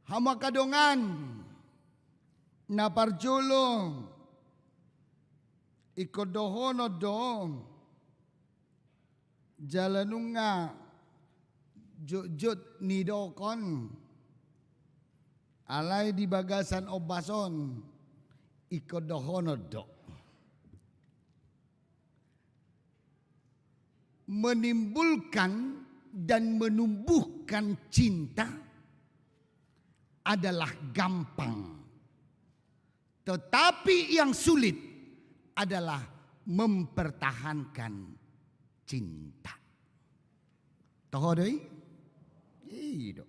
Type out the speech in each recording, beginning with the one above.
hama kadongan na parjulong ikodohono dong jalanunga jut nidokon alay di bagasan obason ikodohono do menimbulkan dan menumbuhkan cinta adalah gampang, tetapi yang sulit adalah mempertahankan cinta. Tahu doi? Iya.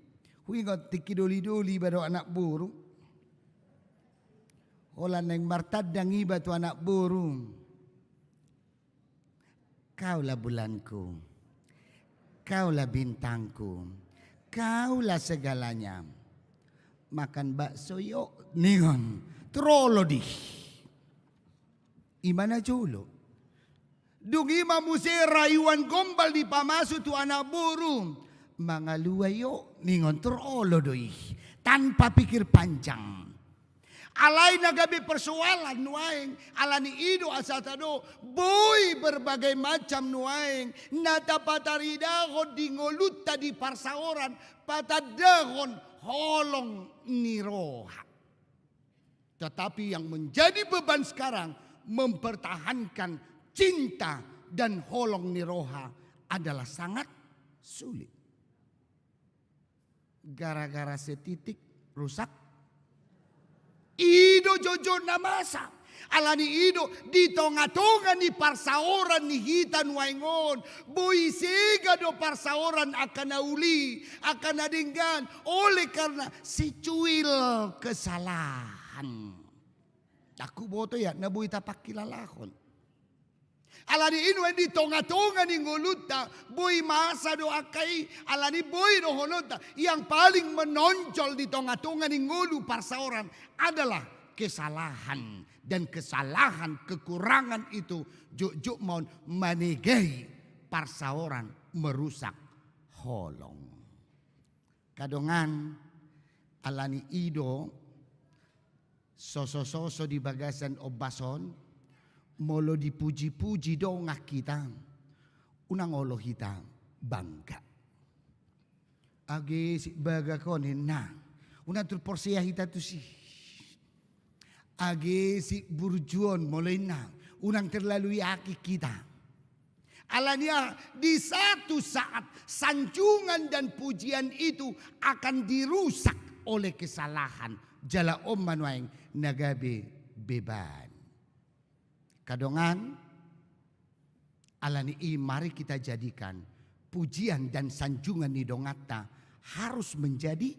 Hui ngot tikidoli-doli baro anak burung. Olan neng martad dangi batu anak burung. Kaulah bulanku, kaulah bintangku, kaulah segalanya. Makan bakso yuk, ningon, trolo di. Imana julo? Dungi mamuse rayuan gombal di pamasu tu anak burung. Mangalua yuk, ningon trolo doi. Tanpa pikir panjang. Alay nagabi persoalan nuaing alani ido asatado boy berbagai macam nuaing nata pataridahon di ngoluta di parsaoran patadahon holong niroha. Tetapi yang menjadi beban sekarang mempertahankan cinta dan holong niroha adalah sangat sulit. Gara-gara setitik rusak. Ido jojo namasa. Alani ido di tonga-tonga ni parsaoran ni hitan waingon. Boy sega do parsaoran akan nauli. Akan nadinggan. Oleh karena si cuil kesalahan. Aku boto ya nabuhi tapak kilalakon. Alani inu di tonga-tonga ni ngoluta. Boy masa do akai. Alani boy do honota. Yang paling menonjol di tonga-tonga ni ngolu parsaoran adalah kesalahan. Dan kesalahan kekurangan itu juk mau manegai parsaoran merusak holong. Kadongan alani ido soso-soso di bagasan obason. Molo dipuji-puji dong kita. Unang olo kita bangga. Age si baga konin na. Unang turporsiya kita tu si. Age si burjuon mulai na. Unang terlalu yaki kita. Alanya di satu saat sanjungan dan pujian itu akan dirusak oleh kesalahan. Jala om manuaing nagabe beban. Kadongan alani mari kita jadikan pujian dan sanjungan ni dongata harus menjadi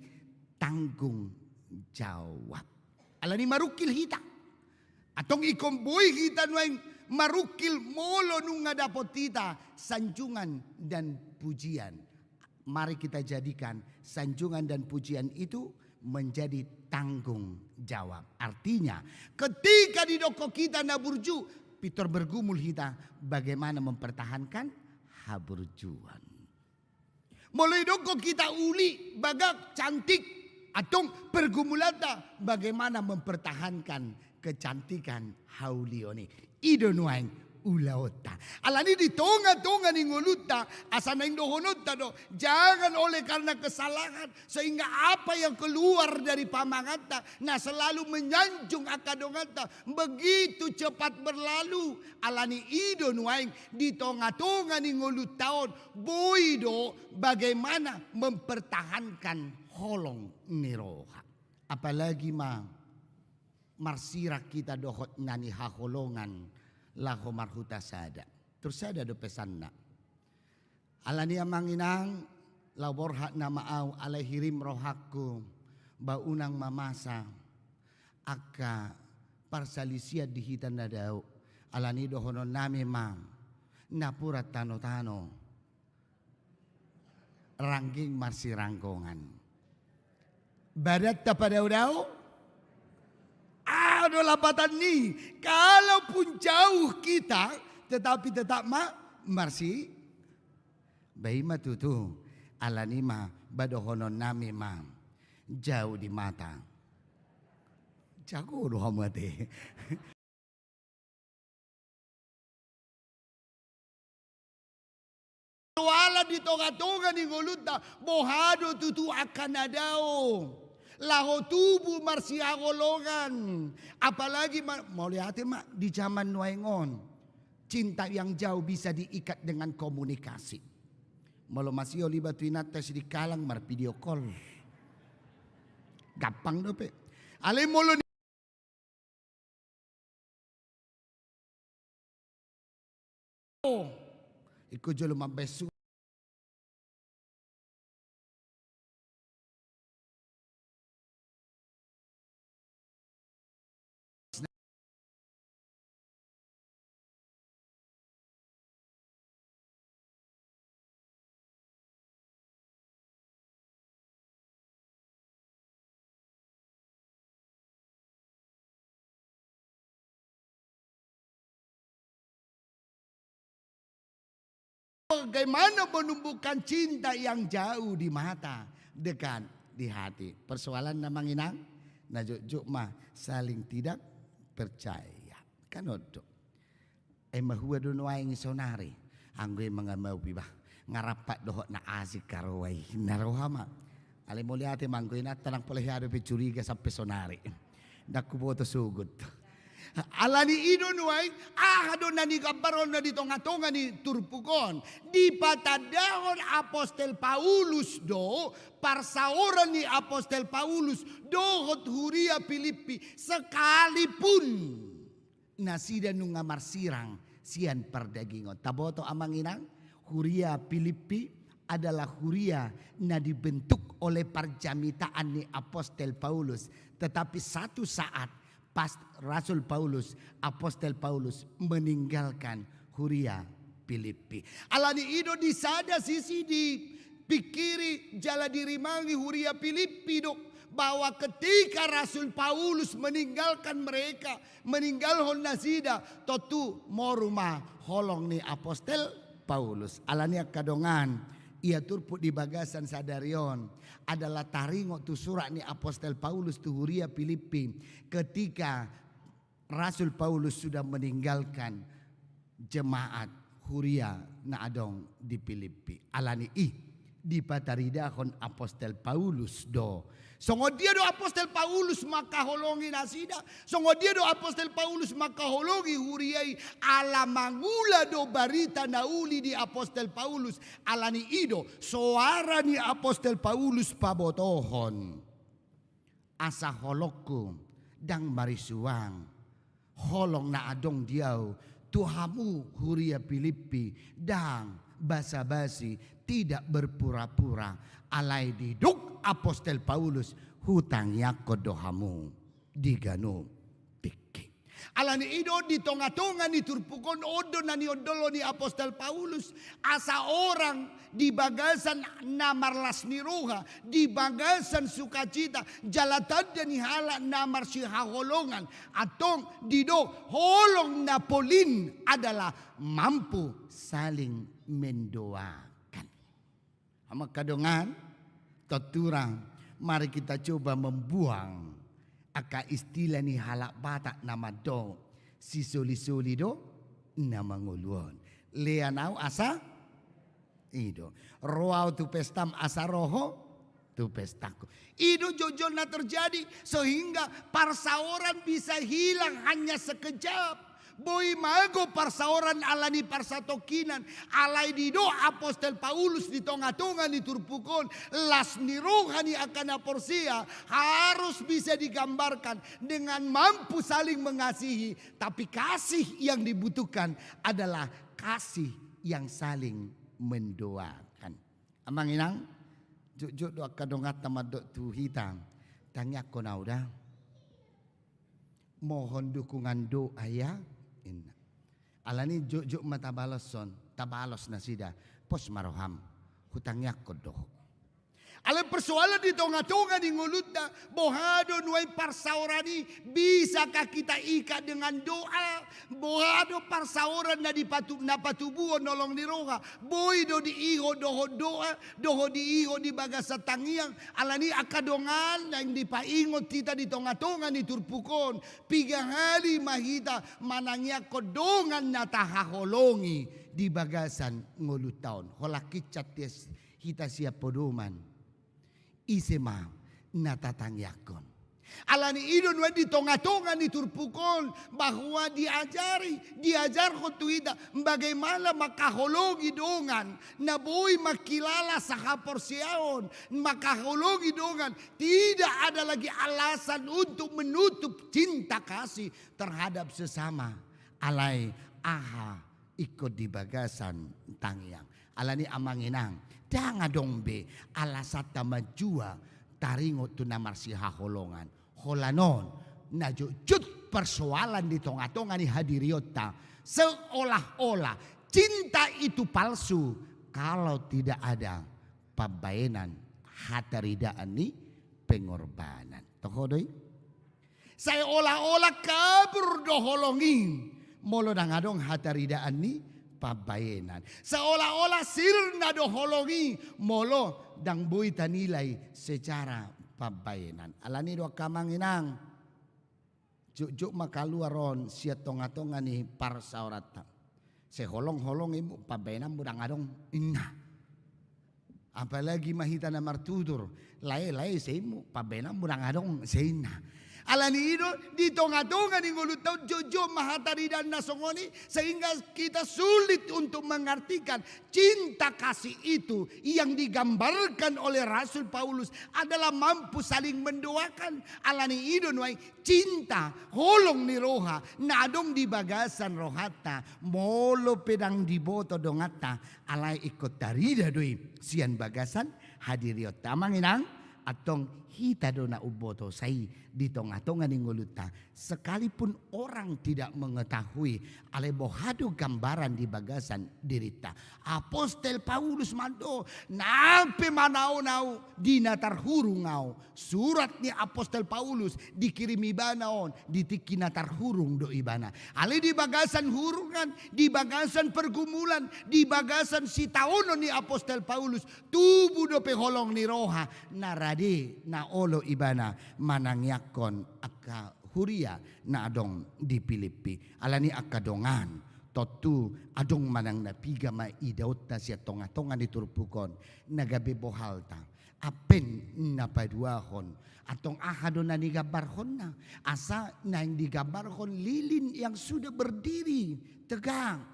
tanggung jawab. Alani marukil hita. Atong ikomboy hita nuang marukil molo nung ngadapot kita sanjungan dan pujian. Mari kita jadikan sanjungan dan pujian itu menjadi tanggung jawab. Artinya ketika di doko kita naburju, Pitor bergumul kita bagaimana mempertahankan haburjuan. Mulai doko kita uli bagak cantik atau pergumulata bagaimana mempertahankan kecantikan haulioni. Ido nuaing ulaota. Alani di tonga-tonga ni ngoluta asana indohonota do. Jangan oleh karena kesalahan sehingga apa yang keluar dari pamangata nah selalu menyanjung akadongata begitu cepat berlalu. Alani ido nuaing di tonga-tonga ni ngolutaon boido bagaimana mempertahankan holong niroha. Apalagi marsirak kita dohot nani haholongan laho marhuta sada. Terus ada do pesan na. Alani amanginang labor hak na maaw alay hirim rohakku baunang mamasa aka parsalisia dihitan na daw. Alani dohonon nami mang napurat tano-tano rangging marsirangkongan. Badat tapadaw-daw. Aduh lapatan nih. Kalaupun jauh kita. Tetapi tetap marsi. Bayi matutu. Alani badohonon nami jauh di mata. Jago doh mati. Wala di tonga-tonga ni nguluta bohado tutu akan adao. Laho tubuh marsia golongan. Apalagi mau lihat mak di zaman nuaingon. Cinta yang jauh bisa diikat dengan komunikasi. Malo masih oli batu inata di kalang mar video call. Gampang dope. Ale molo Iko jolo mabesu. Bagaimana menumbuhkan cinta yang jauh di mata, dekat di hati. Persoalan namang inang, najuk mah saling tidak percaya. Kan odo. Mahua do nuaing sonari, anggoy mga maupi ba ngarapat dohok na asik karaway narohama. Ale mo liate manggoy na tanang polehado pe curiga sampai sonari. Nakuboto sugod. Alani ino nuay ahado na ni gabaron na dito nga tonga ni turpukon di patadahon Apostol Paulus do parsaoran ni Apostol Paulus dohot huria Filipi sekalipun nasida nung marsirang sian perdagingon taboto amang inang huria Filipi adalah huria na dibentuk oleh perjamitaan ni Apostol Paulus tetapi satu saat pas Rasul Paulus, Apostol Paulus meninggalkan huria Filipi. Alani ido di sada sisi di pikiri jala dirimangi huria Filipi dok bahwa ketika Rasul Paulus meninggalkan mereka, meninggalkan nasida, totu moruma holong ni Apostol Paulus. Alani kadongan ia turput di bagasan sadarion adalah taringo tu surat ni Apostol Paulus tu huria Filipi ketika Rasul Paulus sudah meninggalkan jemaat huria na adong di Filipi. Alani di pataridahon Apostol Paulus do. Songo dia do Apostol Paulus makaholongi nasida. Songo dia do Apostol Paulus makaholongi huriai ala mangula do barita nauli di Apostol Paulus. Alani ido suara ni Apostol Paulus pabotohon. Asa holokku dang marisuang. Holong na adong diau tuhamu huria Filipi dang basa-basi tidak berpura-pura alai diduk Apostol Paulus hutang yakod dohamu digano piki. Alani ido di tonga-tonga ni turpukon odo na ni odolo ni Apostol Paulus asa orang di bagasan namarlas ni roha di bagasan sukacita jalatan dan hala namar si haholongan atong dido holong na polin adalah mampu saling mendoakan. Ama kadongan toturang mari kita coba membuang aka istilah ni halak batak nama do si soli-soli do nama nguluan leanau asa ido roau tu pestam asa roho tu pestaku ido jojol na terjadi sehingga parsaoran bisa hilang hanya sekejap. Boy mago parsaoran alani parsatokinan alai dido Apostol Paulus di tonga-tonga ni turpukon las ni rohani akan aporsia harus bisa digambarkan dengan mampu saling mengasihi tapi kasih yang dibutuhkan adalah kasih yang saling mendoakan. Amang inang juk doa kadongat tamadok tu hitam tanya ko na udah mohon dukungan doa ya. Alani juk matabalos son tabalos na sida pos maroham hutangnya kodoh. Ale persoalan di tengah-tengah di ngulutna, bohado nuai parsaurani, bisakah kita ikat dengan doa? Bohado parsauran na di patubuon nolong ni roha, boy do di iho doho doa, doho di iho di bagas sa tangiang, alani akadongan yang dipaingot kita di tengah-tengah ni turpukon, pigang hari mahita manangya kodongan na tahaholongi di bagasan ngulut taon. Holakit cat kita siap podoman. Isema natatangyakon. Alani idon wa di tonga-tonga ni turpukon bahwa diajar ko tuida bagaimana makahologi dongan na boy makilala sa haporsiaon, makahologi dongan tidak ada lagi alasan untuk menutup cinta kasih terhadap sesama. Alai aha ikut di bagasan tangyang. Alani amanginang. Danga dombe alasata majua taringot tu namarsi haholongan. Holanon na jujut persoalan di tengah-tengah ni hadiriota. Seolah-olah cinta itu palsu kalau tidak ada pabayanan hataridaan ni pengorbanan. Tokodoi. Saya olah-olah kabur doholongin. Molo dangadong hataridaan ni pabayenan. Seolah-olah sirna dohologi molo dang boy tanilay secara pabayenan. Alani do kamanginang juk makaluaron siya tonga-tonga ni parsaurata. Seholong-holong ibu pabayenan budang adong inna. Apalagi mahita na martudur. Lai seimu pabayenan budang adong seina. Alani itu di tengah-tengah di ngulut tahun jojo mahatari dan nasongoni sehingga kita sulit untuk mengartikan cinta kasih itu yang digambarkan oleh Rasul Paulus adalah mampu saling mendoakan. Alani itu nuai cinta holong ni roha nadong di bagasan rohata molo pedang di boto dongata alai ikut tarida doi sian bagasan hadiriot tamanginang atong hita dona uboto sai di tengah-tengah ni nguluta sekalipun orang tidak mengetahui ale bohado gambaran di bagasan dirita Apostel Paulus mando nampe manau-nau di natar hurung ngau surat ni Apostel Paulus dikirim ibanaon ditiki natar hurung do ibana ale di bagasan hurungan di bagasan pergumulan di bagasan sitaono ni Apostel Paulus tubuh do peholong ni roha narade na olo ibana manangyakon aka huria na adong di Filipi alani akadongan totu adong manang napiga ma idaot na siya tonga-tonga ni turpukon nagabi bohalta apen napaduahon atong ahado na nigabarhon na asa na hindi gabarhon lilin yang sudah berdiri tegang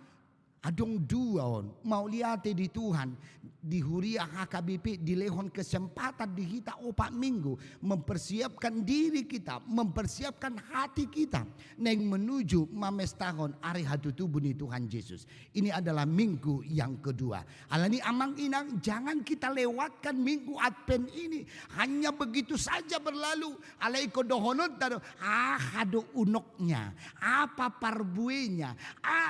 adong duaon mau liate di Tuhan di Huria HKBP dilehon kesempatan di kita 4 minggu mempersiapkan diri kita mempersiapkan hati kita neng menuju mamestahon hari hatutubu ni Tuhan Yesus. Ini adalah minggu yang kedua. Alani amang inang jangan kita lewatkan minggu Advent ini hanya begitu saja berlalu. Alai kodohonon tado hado unoknya apa parbuenya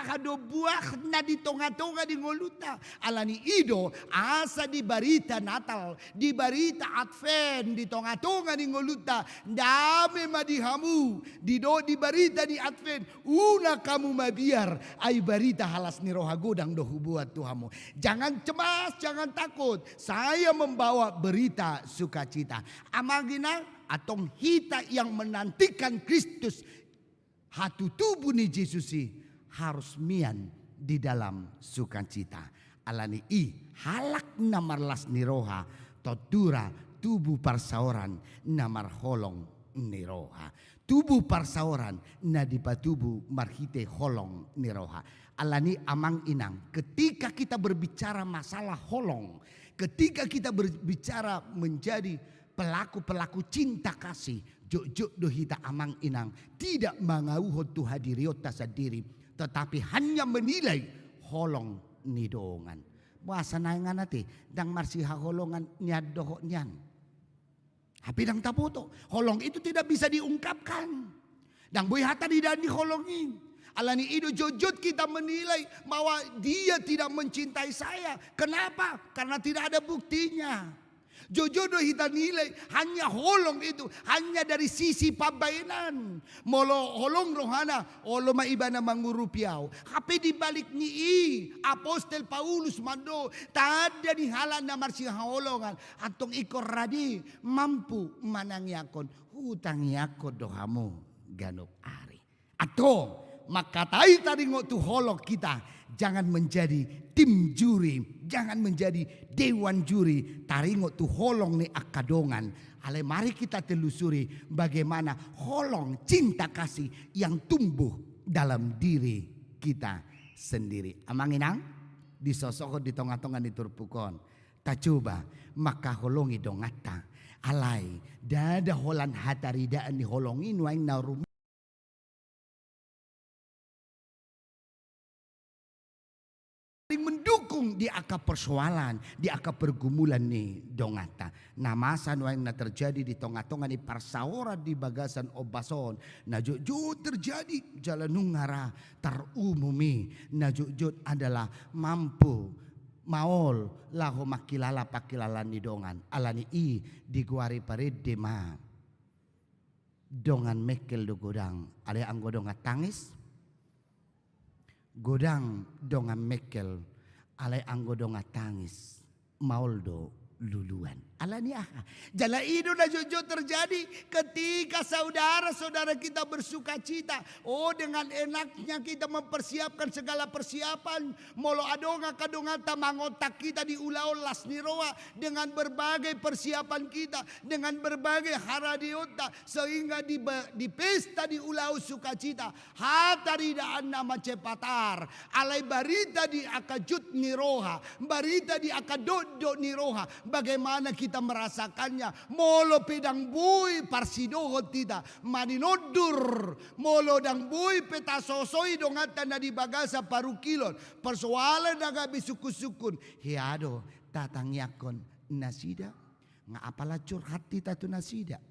hado buah na di tonga-tonga di ngoluta alani ido asa di barita Natal, di barita Advent, di tonga-tonga di ngoluta, dame madihamu, di barita di Advent, una kamu mabiar, ay barita halas ni roha godang dohu buat Tuhamu. Jangan cemas, jangan takut, saya membawa berita sukacita. Amagina atong hita yang menantikan Kristus, hatu tubuh ni Yesusi harus mian di dalam sukacita. Alani halak namarlas ni roha totura tubuh parsaoran namar holong ni roha tubuh parsaoran na dipatubu marhite holong ni roha. Alani amang inang ketika kita berbicara masalah holong, ketika kita berbicara menjadi pelaku-pelaku cinta kasih jok dohita amang inang tidak mangauhot tu hadiriota sendiri tetapi hanya menilai holong ni doongan. Wasa naingan nati dang marsi haholongan niya doho niyan. Hapi dang taputo. Holong itu tidak bisa diungkapkan. Dang boy hata di dan diholongin. Alani itu jujut kita menilai bahwa dia tidak mencintai saya. Kenapa? Karena tidak ada buktinya. Jojodo hita nilai hanya holong itu, hanya dari sisi pabainan. Molo holong rohana, olo maibana mangurupiao. Tapi di balik ni Apostel Paulus mando, tada ni halan na marsiha holongan. Atong ikor radi mampu manangyakon, hutangyakon dohamu ganok ari. Atong makatai tadi ngotu holok kita. Jangan menjadi tim juri, jangan menjadi dewan juri. Taringo tu holong ni akadongan. Ale mari kita telusuri bagaimana holong cinta kasih yang tumbuh dalam diri kita sendiri. Amanginang disosok di tonga-tonga diturpukon. Tak coba maka holongi dongata. Alai dada holan hataridaan di holongin waing narum. Mendukung di akar persoalan, di akar pergumulan nih dongata. Namasan yang terjadi di tongah-tongah ni parsaora di bagasan obason. Najujud terjadi jalan nungara terumumi. Najujud adalah mampu maol lahu makilala pakilalan ni dongan. Alani i diguari pared dema. Dongan mekel do godang. Ada anggo donga tangis. Godang donga mekel alai anggo donga tangis mauldo luluan alani aha jala itu na jojo terjadi ketika saudara-saudara kita bersuka cita. Oh, dengan enaknya kita mempersiapkan segala persiapan molo adonga kadonga tamangotak kita di ulau las niroa dengan berbagai persiapan kita, dengan berbagai haradiota, sehingga di pesta di ulau sukacita hataridaan nama cepatar alai barita di akajut niroha, barita di akadodo niroha. Bagaimana kita merasakannya? Molo pedang bui parsidohot kita maninodur molo dang bui peta sosoi dongatan na di bagasa parukilon persoalan naga bisukun-sukun hiado tatang yakon nasida nga apala curhat kita tu nasida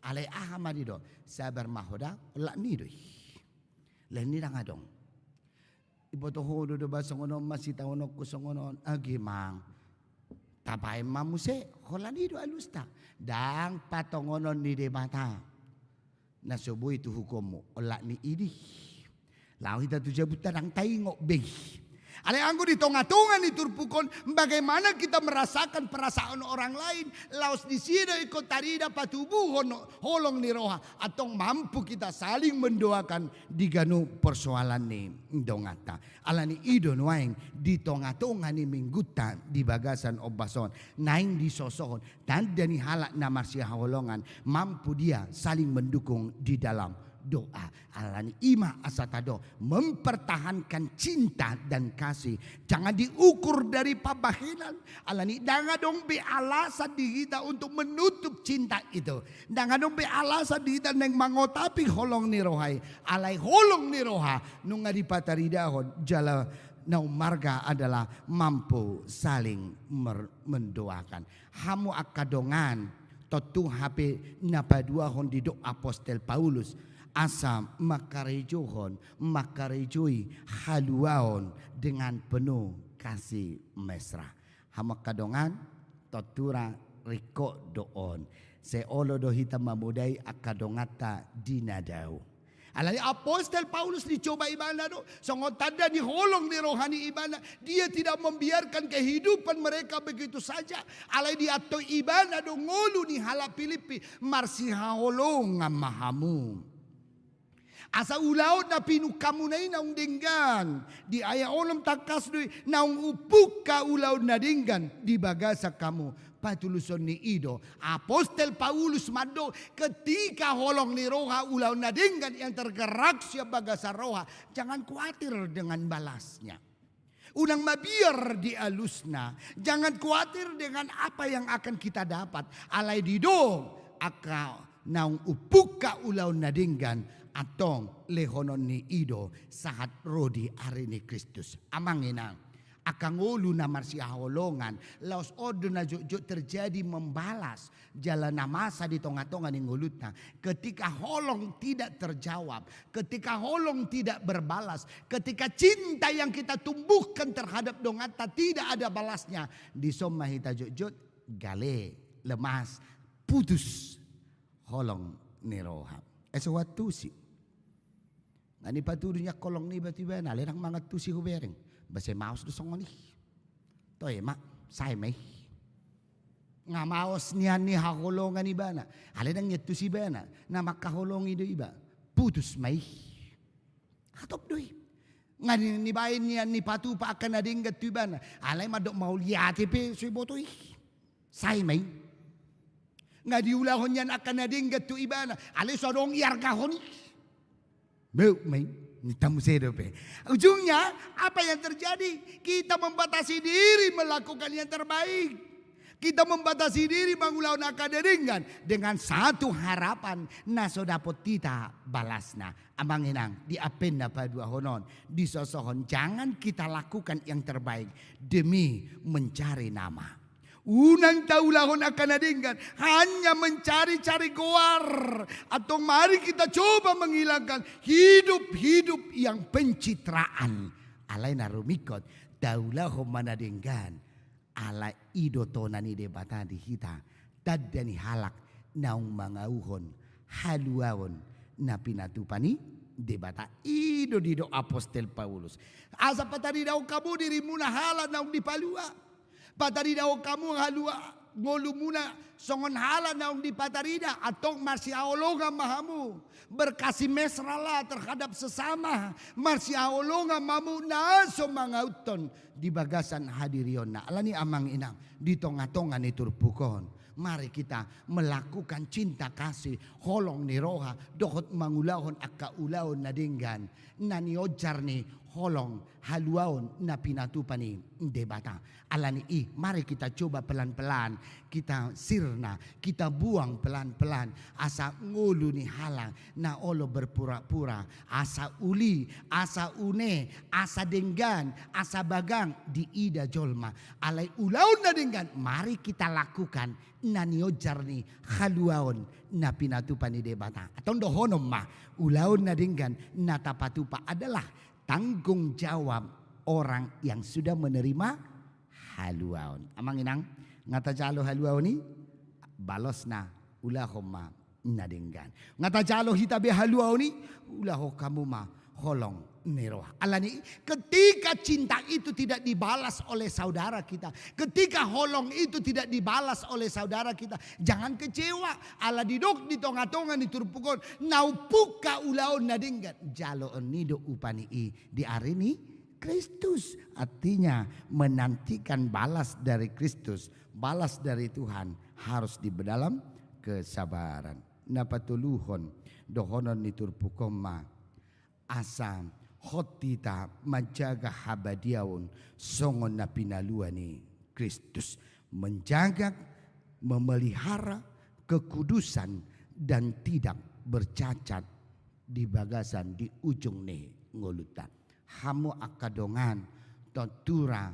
alai ahamadido sabar mahoda la nidoi leni dang adong ibo to hodo do basongono masita ono kusongono agimang tapai mamuse holani do alusta dang patongonon ni debata na subuh itu hukummu olak ni idi lau kita tu jabutan ang taingo beh ale anggo di tonga-tonga ni turpukon bagaimana kita merasakan perasaan orang lain laos di sini ikut tarida patubuh holong ni roha atau mampu kita saling mendoakan di ganu persoalan ni dongata alani idon waing di tonga-tonga ni mingguta di bagasan obason naing di sosohon dan dani halak na marsia holongan mampu dia saling mendukung di dalam doa alani ima asatado mempertahankan cinta dan kasih jangan diukur dari pabahilan alani jangan dong be alasan di kita untuk menutup cinta itu jangan dong be alasan di kita neng mangotapi holong ni rohai alai holong ni roha nunga di pataridahon jala nau marga adalah mampu saling mendoakan hamu akadongan totu HP napadua hon di doa Apostel Paulus asa makarejui haluaon dengan penuh kasih mesra. Hamak kadongan totura riko doon. Seolo do hitam mamudai akadongata dinadau. Alani Apostel Paulus dicoba ibana do. Songot tanda di holong di rohani ibana. Dia tidak membiarkan kehidupan mereka begitu saja. Alai di atau ibana do ngolu ni hala Filipi. Marsiha holong mahamu. Asa ulaw na pinukamunay naung dinggan. Di aya olam takas doy naung upuk ka ulaw na dinggan. Di bagasa kamu patuluson ni Ido. Apostel Paulus mado ketika holong ni roha ulaw na dinggan yang tergerak siya bagasa roha. Jangan khawatir dengan balasnya. Unang mabiar di alusna. Jangan khawatir dengan apa yang akan kita dapat. Alay dido aka naung upuk ka ulaw na dinggan. Atong lehonon ni Ido sahat rodi ari ni Kristus. Amangina akangulu na marsia holongan laos odo na jujut terjadi membalas jalan masa di tonga-tonga ni ngulutna ketika holong tidak terjawab, ketika holong tidak berbalas, ketika cinta yang kita tumbuhkan terhadap dongata tidak ada balasnya di somma hita jujut gale, lemas, putus holong ni roha. Sewaktu sih. Ngani patudunya kolong ni batiba na lerang mga tusi hubereng. Base maus do songoni. Toy mak, say may. Nga maos niyan ni hakolongan iba na. Alenang nyetu si iba na makahulong ido iba. Putus may. Hatop doy. Nga nibayin niyan ni patu pa akan ading gatu iba na. Alay madok mauliati pe sui botoy. Say may. Nga diulahon niyan akan ading gatu iba na. Alay sodong iargahon. Mau may. Tamu sedo pe. Ujungnya apa yang terjadi? Kita membatasi diri melakukan yang terbaik. Kita membatasi diri mangulaon akaderingan dengan satu harapan na so dapot kita balasna. Amang inang di apen na padua honon di sosohon jangan kita lakukan yang terbaik demi mencari nama. Unang taulahon akaderingan hanya mencari-cari goar atau mari kita coba menghilangkan hidup-hidup yang pencitraan. Alay na rumikot taulahon manadenggan. Ala ido tonani debata di hita tadani halak naung mangauhon haluaon na pinatupani debata ido dido apostel Paulus asa patari daw kamu dirimu na hala naung dipalua patari daw kamu halua ngolu muna songon hala naung dipatarida atau masih aologa mahamu berkasih mesralah terhadap sesama masih aologa mamu naso mangauton di bagasan hadiriona alani amang inang di tonga-tonga ni turpukon mari kita melakukan cinta kasih holong ni roha dohot mangulahon akka ulaon nadinggan nani ojar ni holong haluaon na pinatupani debata alani mari kita coba pelan-pelan kita sirna kita buang pelan-pelan asa ngulu ni halang na olo berpura-pura asa uli asa une asa denggan asa bagang di ida jolma alai ulaun na denggan mari kita lakukan nani ojar ni haluaon na pinatupani debata atau dohonom ma ulaun na denggan na tapatupa adalah tanggung jawab orang yang sudah menerima haluaon. Amang inang ngata jalo haluaon ni balos na ulahoma nadenggan. Ngata jalo hitabe haluaon ni ulaho kamu ma holong neroha. Alani ketika cinta itu tidak dibalas oleh saudara kita, ketika holong itu tidak dibalas oleh saudara kita, jangan kecewa. Ala didok di tonga-tonga di turpukon naupuka ulaon nadenggan jalo enido upani di arini Kristus, artinya menantikan balas dari Kristus, balas dari Tuhan harus di dalam kesabaran. Napatuluhon dohonon ni turpukoma asa hotita menjaga habadiaun songon na pinaluani Kristus, menjaga memelihara kekudusan dan tidak bercacat di bagasan di ujung ne ngolutan hamu akadongan totura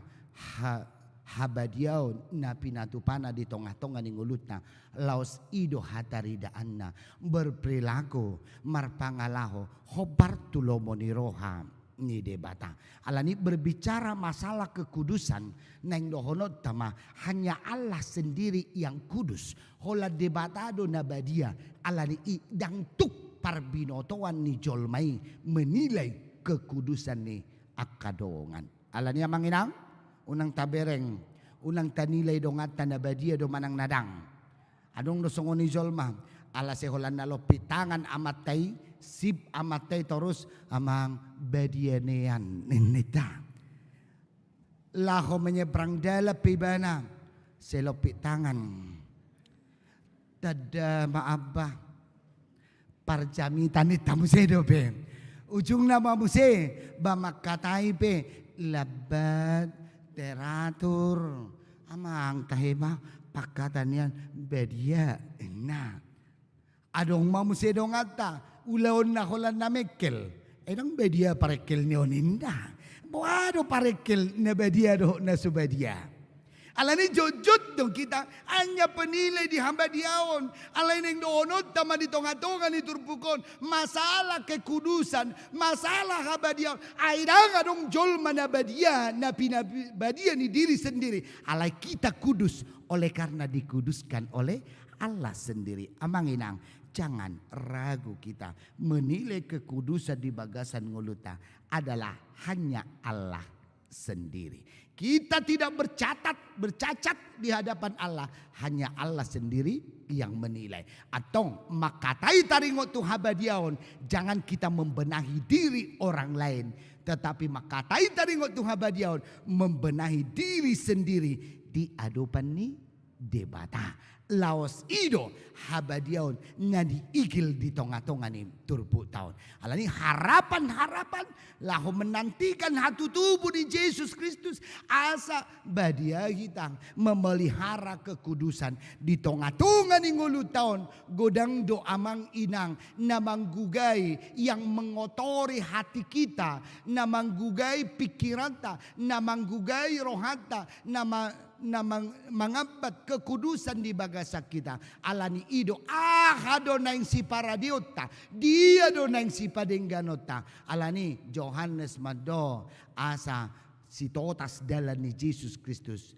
habadiaun na pinatupana di tongah-tongah ni ngulutna laos ido hataridaanna berperilaku marpangalaho hobartulomo ni roha ni debata alani berbicara masalah kekudusan neng dohonot tama hanya Allah sendiri yang kudus hola debatado nabadia alani dang tuk parbinotoan ni jolmai menilai kekudusan ni akadongan alani amang inang unang tabereng unang tanilay dongat tanabadia do manang nadang adong dosongon ni jolma ala seholan nalo pitangan amatay sip amatay terus amang badianean nita laho menyeberang dala pibana selopit tangan tada maabah parjamitan ni tamu sedo be ujung nama muse bamakatai be labat teratur amang tahema pakatanian bedia na adong mamuse dong ata ulaon na holan na mekel edang bedia parekel ni oninda boado parekel na bedia do na subadia Alani jojot dong kita hanya penilai di hamba diaon. Alani yang doonot tama di tonga-tonga ni turpukon. Masalah kekudusan, masalah hamba diaon. Airanga dong jol mana badia, napi badia ni diri sendiri. Alai kita kudus oleh karena dikuduskan oleh Allah sendiri. Amanginang, jangan ragu kita menilai kekudusan di bagasan nguluta adalah hanya Allah sendiri. Kita tidak bercacat di hadapan Allah. Hanya Allah sendiri yang menilai. Atau makatai taringot tu habadiaon. Jangan kita membenahi diri orang lain. Tetapi makatai taringot tu habadiaon. Membenahi diri sendiri. Di adopan ni debata. Laos ido habadiaon ngadi igil di tonga-tonga ni turpu tahun. Alani harapan-harapan lahu menantikan hatu tubuh di Yesus Kristus. Asa badia hitang memelihara kekudusan di tonga-tonga ni ngulu tahun. Godang do amang inang namang gugai yang mengotori hati kita. Namang gugai pikiranta, namang gugai rohata, namang mengabad kekudusan di bagasak kita. Alani ido ahado naing si paradiota. Dia do naing si padengganota. Alani Johannes Mado asa si totas dalan ni Yesus Kristus.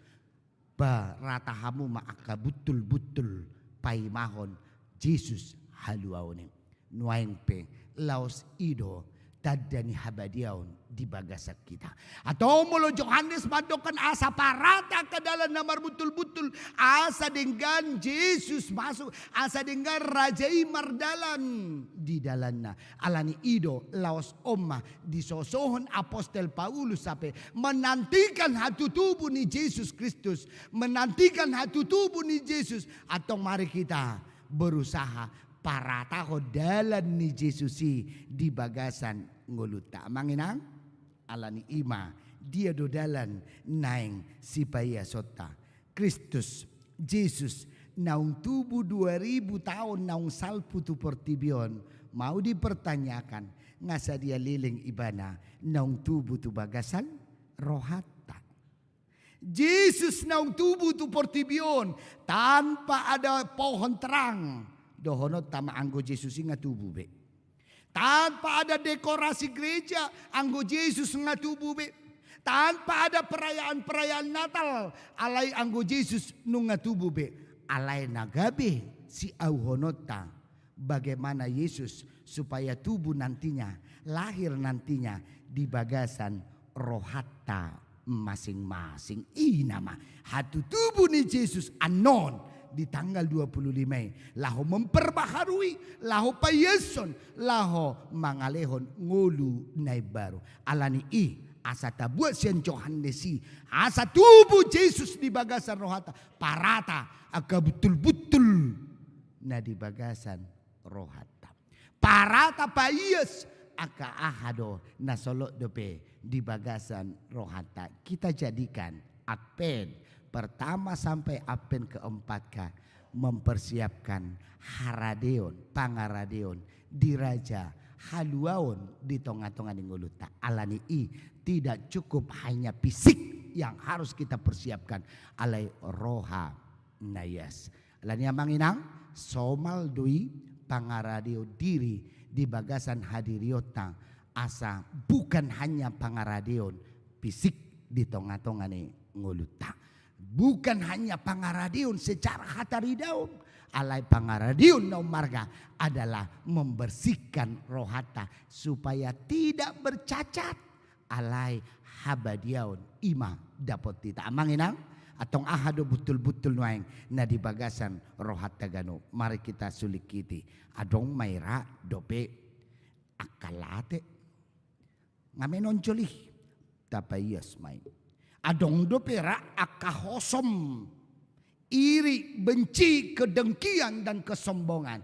Baratahamu maaka betul-betul paimahon Yesus haluaonim. Nuaing pe laos ido tadani habadiaon di bagasak kita. Atau mulo Johannes madokan asa parata ke dalam namar betul-betul. Asa dengan Yesus masuk. Asa dengan Rajai Mardalan di dalamnya. Alani ido laos omma disosohon Apostel Paulus sampai menantikan hatu tubuh ni Yesus Kristus. Menantikan hatu tubuh ni Yesus. Atau mari kita berusaha parataho dalan ni Yesusi di bagasan nguluta. Manginang alani ima dia do dalan naing sipaya sota. Kristus Yesus naung tubuh 2000 tahun naung salpu tu portibion mau dipertanyakan ngasa dia liling ibana naung tubuh tu bagasan rohata. Yesus naung tubuh tu portibion tanpa ada pohon terang. Dohonot tama anggo Yesus ingat tubuh be. Tanpa ada dekorasi gereja anggo Yesus ingat tubuh be. Tanpa ada perayaan-perayaan Natal alai anggo Yesus nunga tubuh be. Alai nagabe si auhonota bagaimana Yesus supaya tubuh nantinya lahir nantinya di bagasan rohata masing-masing. Nama hatu tubuh ni Yesus anon. Di tanggal 25 laho memperbaharui laho payeson laho mangalehon ngulu nai baru alani asa tabuat sian Johannes asa tubuh Yesus di bagasan rohata parata aga betul-betul na di bagasan rohata parata payes aka ahado na solok dope di bagasan rohata. Kita jadikan apen pertama sampai apen keempat ka mempersiapkan haradeon, pangaradeon, diraja, haluaon di tonga-tonga di nguluta. Alani tidak cukup hanya fisik yang harus kita persiapkan. Alai roha nayas. Alani amanginang somal dui pangaradeo diri di bagasan hadiriota asa bukan hanya pangaradeon fisik di tonga-tonga ni nguluta. Bukan hanya pangaradiun secara hataridaun. Alai pangaradiun na marga adalah membersihkan rohata supaya tidak bercacat. Alai habadiaun ima dapat kita amanginang atong ahado betul-betul nuaing na di bagasan rohata gano. Mari kita sulikiti adong mayra dope akalate ngamenon jolih tapayas may. Adong do pera akahosom iri benci kedengkian dan kesombongan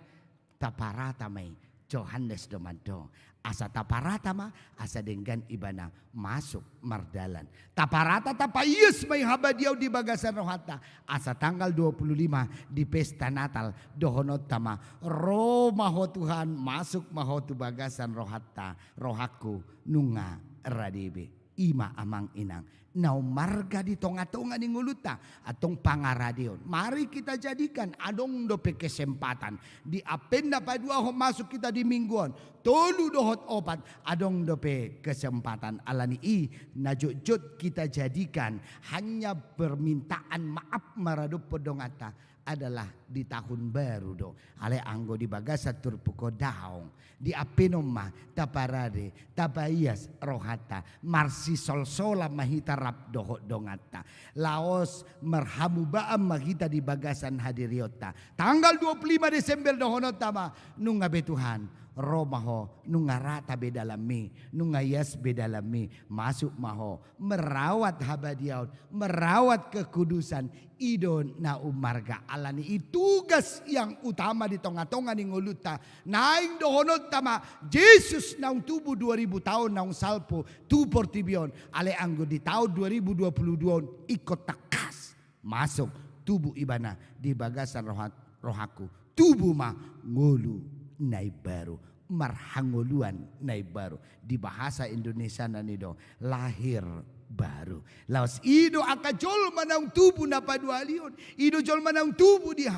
taparata may Johannes domando asa taparata ma asa dengan ibana masuk mardalan taparata tapayes may habadiaw di bagasan rohata asa tanggal 25 di pesta Natal dohonot tama roh maho Tuhan masuk maho tu bagasan rohata rohaku nunga radibe ima amang inang. Nau marga di tonga-tonga ni nguluta atong pangaradion. Mari kita jadikan adong dope kesempatan. Di apenda padua ho masuk kita di mingguan. Tolu dohot opat adong dope kesempatan. Alani i najut kita jadikan hanya permintaan maaf marado podongata adalah di tahun baru do. Ale anggo di bagasa turpuko daong. Di apenoma taparade tabayas rohata marsi solsola mahita rap dohot dongata. Laos merhamu baam mahita di bagasan hadiriota. Tanggal 25 Desember dohonotama nunga betuhan. Romaho nunga rata bedalami nunga yas bedalami masuk maho merawat habadiaun merawat kekudusan idon na umarga alani tugas yang utama di tonga-tonga ni nguluta naing dohonot tama Yesus naung tubuh 2000 tahun naung salpo tu portibion ale anggo di tahun 2022 ikut tekas masuk tubuh ibana di bagasan rohaku tubuh mah ngulu nai baru marhangoluan nai baru di bahasa Indonesia nanido lahir baru laos ido akajol manang tubuh na padualion ido jol manang tubuh di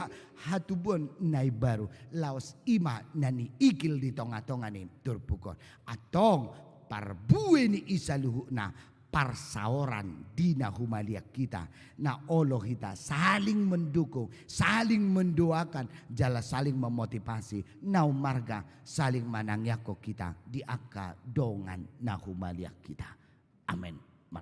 hatubon nai baru laos ima nani ikil di tonga-tonga ni turpukon atong parbue ni isaluhu na parsaoran dina humaliak kita na Allah kita saling mendukung saling mendoakan jala saling memotivasi nau marga saling manangyako kita di aka dongan na humaliak kita amin.